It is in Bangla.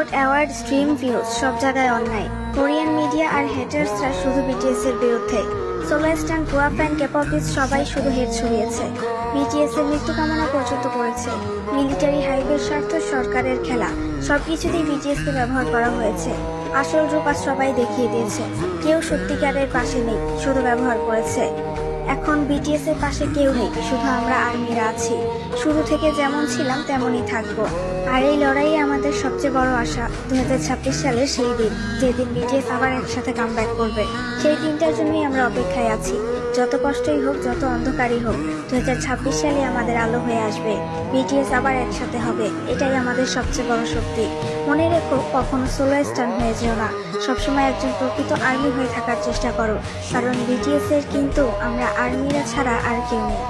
ভোট, অ্যাওয়ার্ড, স্ট্রিম, ভিউজ সব জায়গায় অন্যায়। কোরিয়ান মিডিয়া আর হেটার্সরা শুধু বিটিএস এর বিরুদ্ধে। সোলো স্টান, ভুয়া ফ্যান, কেপপিস সবাই শুধু হেট ছড়িয়েছে। বিটিএস এর মৃত্যু কামনা পর্যন্ত করেছে। মিলিটারি হাইপের স্বার্থ, সরকারের খেলা, সবকিছুতেই বিটিএস কে ব্যবহার করা হয়েছে। আসল রূপ আজ সবাই দেখিয়ে দিয়েছে। কেউ সত্যিকারের পাশে নেই, শুধু ব্যবহার করেছে। এখন বিটিএস এর পাশে কেউ নেই, শুধু আমরা আর্মিরা আছি। শুরু থেকে যেমন ছিলাম তেমনই থাকবো। আর এই লড়াইয়ে আমাদের সবচেয়ে বড় আশা 2026 সালের সেই দিন, যেদিন বিটিএস আবার একসাথে কামব্যাক করবে। সেই দিনটার জন্যই আমরা অপেক্ষায় আছি। যত কষ্টই হোক, যত অন্ধকারই হোক, 2026 সালে আমাদের আলো হয়ে আসবে। বিটিএস আবার একসাথে হবে, এটাই আমাদের সবচেয়ে বড় শক্তি। মনে রেখো, কখনো সোলো স্টান হয়ে যেও না। সবসময় একজন প্রকৃত আর্মি হয়ে থাকার চেষ্টা করো, কারণ বিটিএস এর কিন্তু আমরা আর্মিরা ছাড়া আর কেউ নেই।